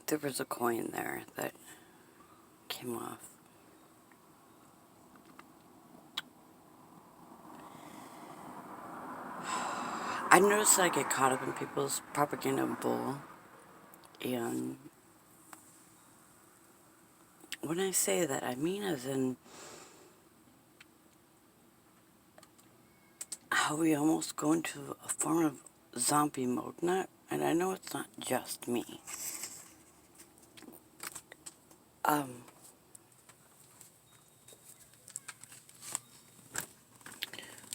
There was a coin there that came off. I noticed that I get caught up in people's propaganda bull, and when I say that, I mean as in how we almost go into a form of zombie mode. And I know it's not just me. Um,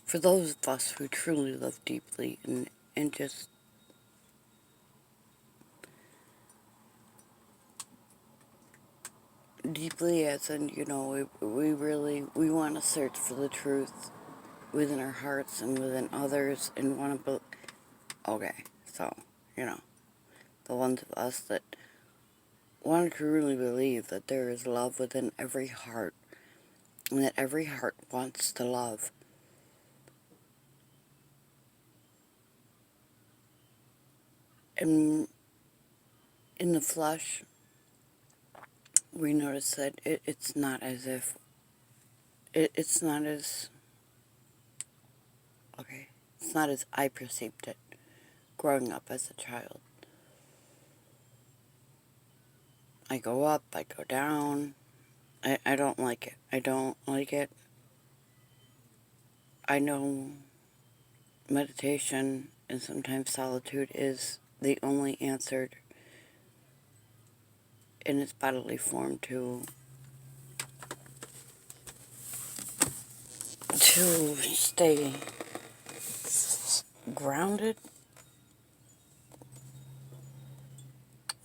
for those of us who truly love deeply and just deeply as in, we want to search for the truth within our hearts and within others and want to, okay, so, the ones of us that want to really believe that there is love within every heart and that every heart wants to love. And in the flesh, we notice that it's not as if, it's not as, okay, it's not as I perceived it growing up as a child. I go up, I go down. I don't like it. I don't like it. I know meditation and sometimes solitude is the only answer in its bodily form to stay grounded,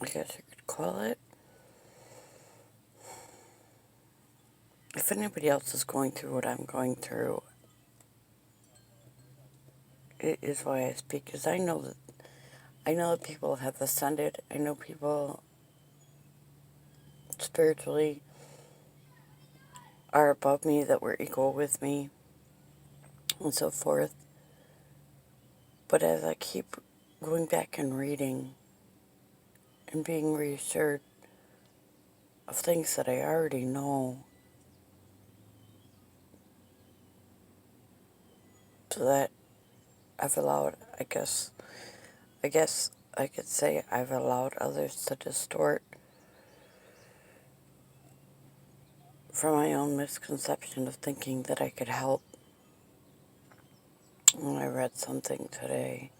I guess you could call it. If anybody else is going through what I'm going through, it is why I speak, because I know that people have ascended. I know people spiritually are above me, that were equal with me, and so forth. But as I keep going back and reading and being reassured of things that I already know, so that I've allowed, I guess I could say I've allowed others to distort from my own misconception of thinking that I could help. When I read something today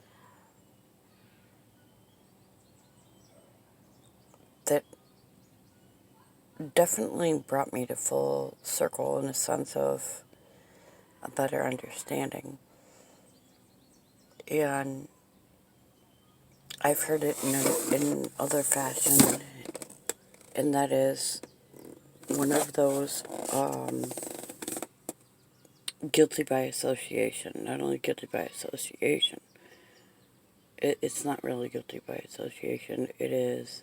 that definitely brought me to full circle in a sense of a better understanding. And I've heard it in other fashion, and that is one of those guilty by association. Not only guilty by association, it's not really guilty by association. It is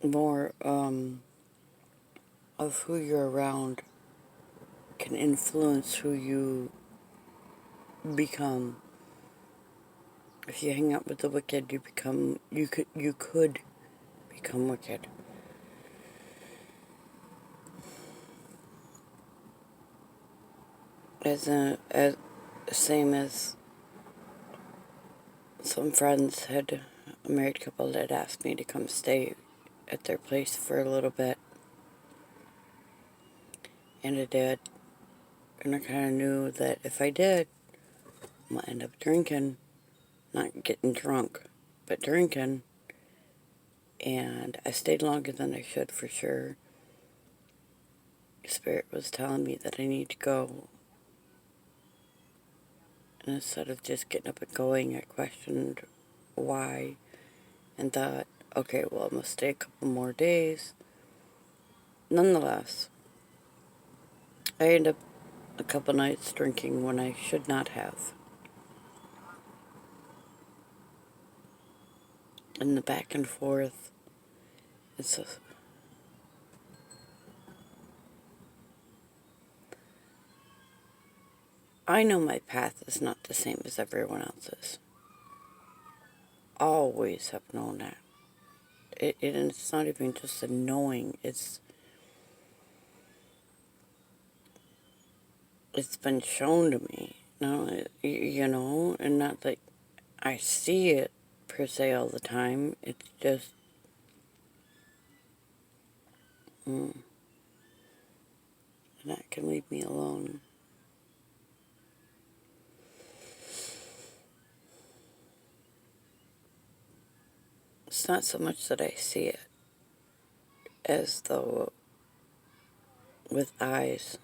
more of who you're around can influence who you become. If you hang out with the wicked, you could become wicked. As same as some friends had, a married couple that asked me to come stay at their place for a little bit, and I did, and I kind of knew that if I did, I might end up drinking, not getting drunk, but drinking, and I stayed longer than I should for sure. Spirit was telling me that I need to go, and instead of just getting up and going, I questioned why, and thought, okay, well, I'm going to stay a couple more days. Nonetheless, I ended up a couple nights drinking when I should not have. And the back and forth, it's a, I know my path is not the same as everyone else's. always have known that. And it's not even just a knowing, it's been shown to me. No, and not that I see it per se all the time. It's just, and that can leave me alone. It's not so much that I see it as though with eyes.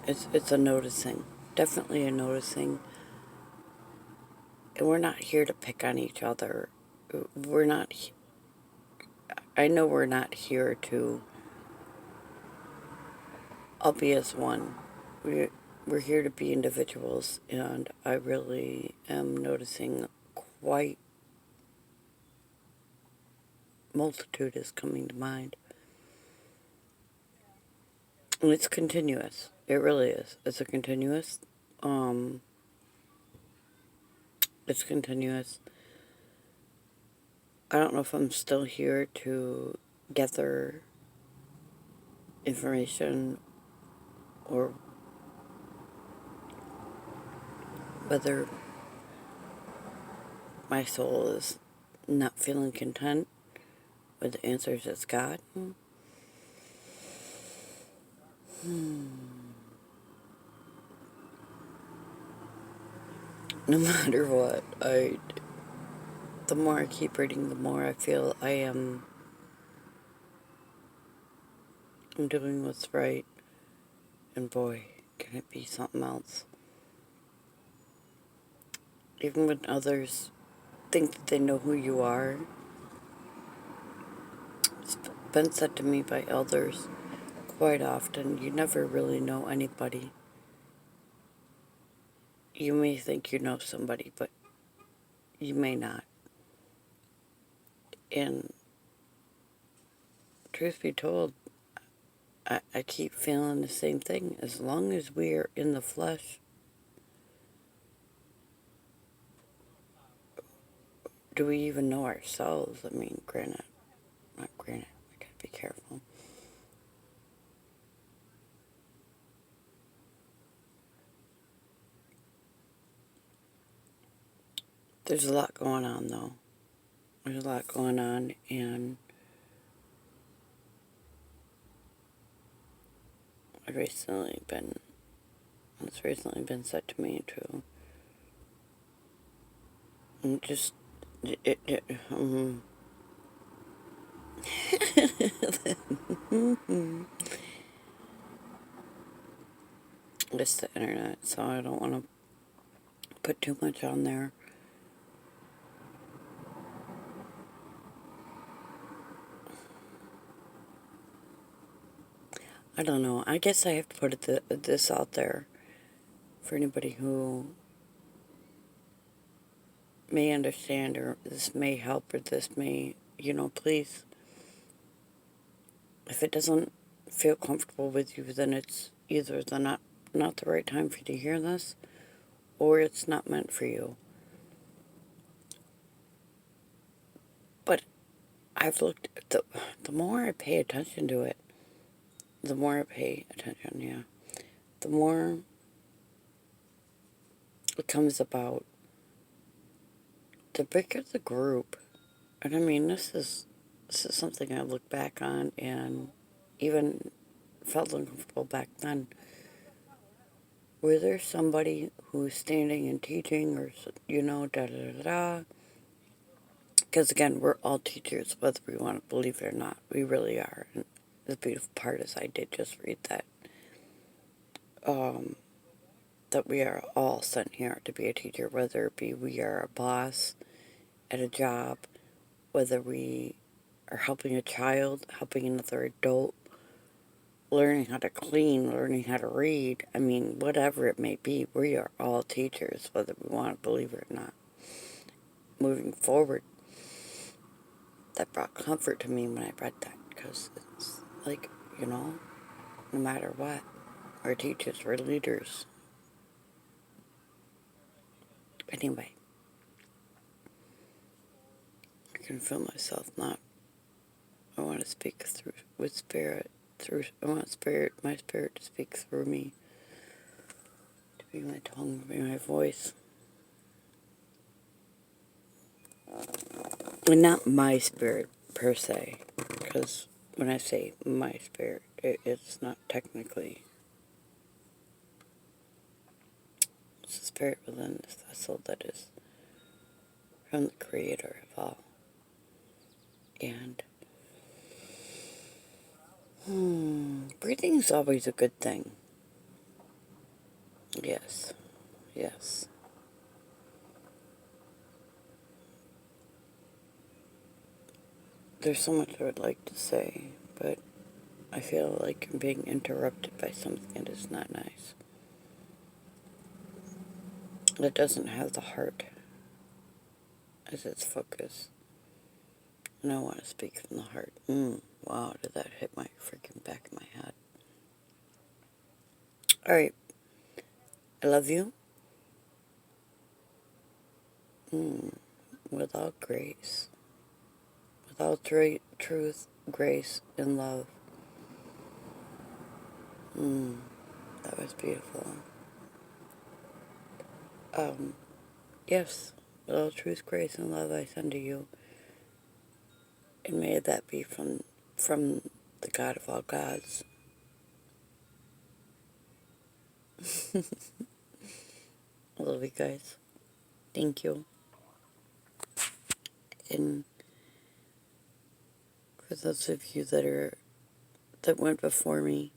It's a noticing. Definitely a noticing. And we're not here to pick on each other. We're not, I know we're not here to all be as one. We're here to be individuals, and I really am noticing quite multitude is coming to mind. And it's continuous. It really is. It's a continuous, it's continuous. I don't know if I'm still here to gather information or whether my soul is not feeling content with the answers it's got. No matter what, the more I keep reading, the more I feel I'm doing what's right. And boy, can it be something else. Even when others think that they know who you are, it's been said to me by elders quite often, you never really know anybody. You may think you know somebody, but you may not. And truth be told, I keep feeling the same thing. As long as we are in the flesh, do we even know ourselves? I mean, not granted, I gotta be careful. There's a lot going on, though. There's a lot going on, and it's recently been said to me to just, it's the internet, so I don't want to put too much on there. I don't know. I guess I have to put this out there for anybody who may understand, or this may help, or this may, please. If it doesn't feel comfortable with you, then it's either not the right time for you to hear this, or it's not meant for you. But I've looked, the more I pay attention to it, the more it comes about, the bigger the group. And I mean, this is something I look back on and even felt uncomfortable back then. Were there somebody who's standing and teaching, or, da da da da? Because again, we're all teachers, whether we want to believe it or not. We really are. And the beautiful part is I did just read that. That we are all sent here to be a teacher, whether it be we are a boss at a job, whether we are helping a child, helping another adult, learning how to clean, learning how to read. I mean, whatever it may be, we are all teachers, whether we want to believe it or not. Moving forward, that brought comfort to me when I read that, because it's like, no matter what, our teachers were leaders. Anyway, can feel myself not. I want to speak through with spirit. I want my spirit to speak through me, to be my tongue, to be my voice. And not my spirit per se, because when I say my spirit, it's not technically. It's the spirit within this vessel that is from the Creator of all. And breathing is always a good thing. Yes, yes. There's so much I would like to say, but I feel like I'm being interrupted by something that is not nice. That doesn't have the heart as its focus. And I want to speak from the heart. Wow, did that hit my freaking back of my head. Alright, I love you. With all grace. With all truth, grace, and love. That was beautiful. Yes, with all truth, grace, and love I send to you. And may that be from the God of all gods. I love you guys. Thank you. And for those of you that went before me,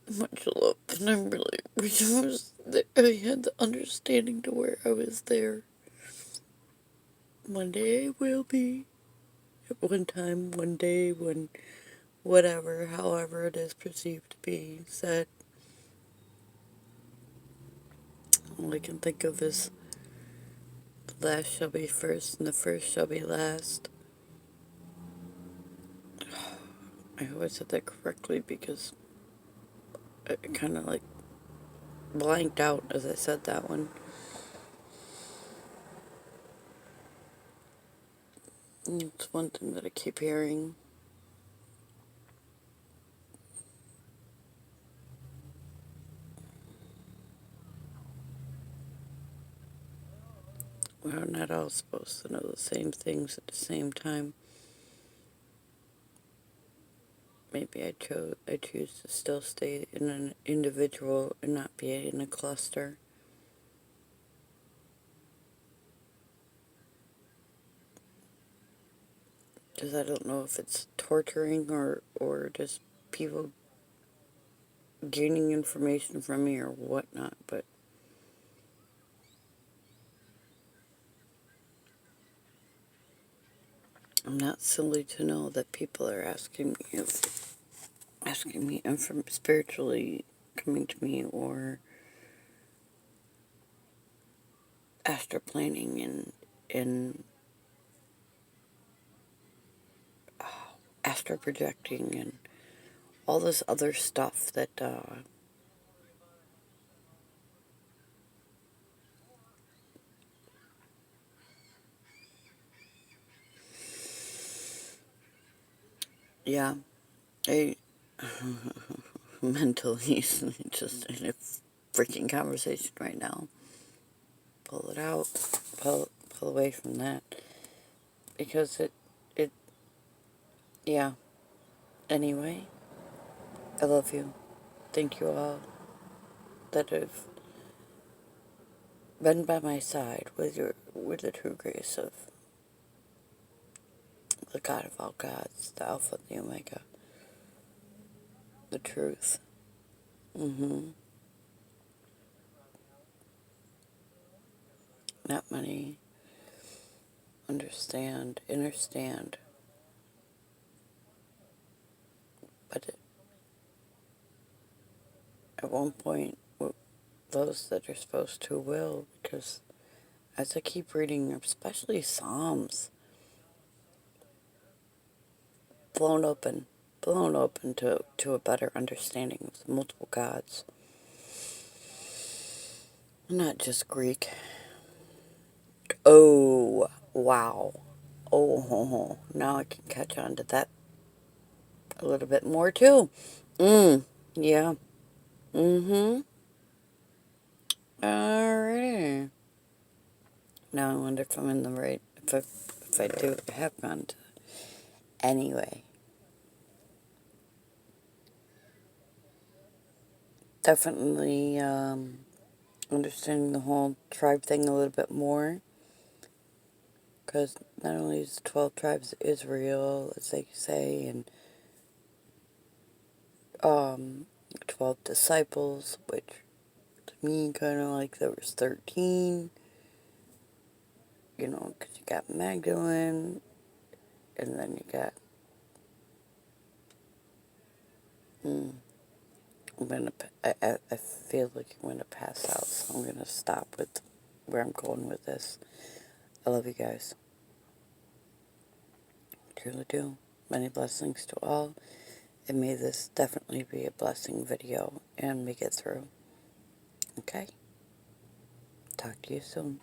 much love. And I'm really rejoiced that I had the understanding to where I was there. One day I will be. At one time, one day, when whatever, however it is perceived to be said. All I can think of is the last shall be first and the first shall be last. I hope I said that correctly because I kind of like blanked out as I said that one. And it's one thing that I keep hearing. We're not all supposed to know the same things at the same time. Maybe I choose to still stay in an individual and not be in a cluster. Because I don't know if it's torturing or just people gaining information from me or whatnot, but I'm not silly to know that people are asking me spiritually coming to me, or astral planning and astral projecting and all this other stuff that yeah, I mentally just in a freaking conversation right now. Pull it out, pull away from that, because it yeah. Anyway, I love you. Thank you all that have been by my side with the true grace of the God of all gods, the Alpha, the Omega, the truth. Not money. Understand. But at one point, those that are supposed to will, because as I keep reading, especially Psalms, blown open to a better understanding of the multiple gods. Not just Greek. Oh, wow. Oh, now I can catch on to that a little bit more too. Yeah. Mm-hmm. Alrighty. Now I wonder if I'm in the right, if I do have gone to, anyway. Definitely, understanding the whole tribe thing a little bit more. Because not only is 12 tribes of Israel, as they say, and 12 disciples, which to me kind of like there was 13, you know, because you got Magdalene, and then you got, I'm gonna, I feel like I'm gonna pass out, so I'm gonna stop with where I'm going with this. I love you guys. Truly do. Many blessings to all, and may this definitely be a blessing video and make it through. Okay? Talk to you soon.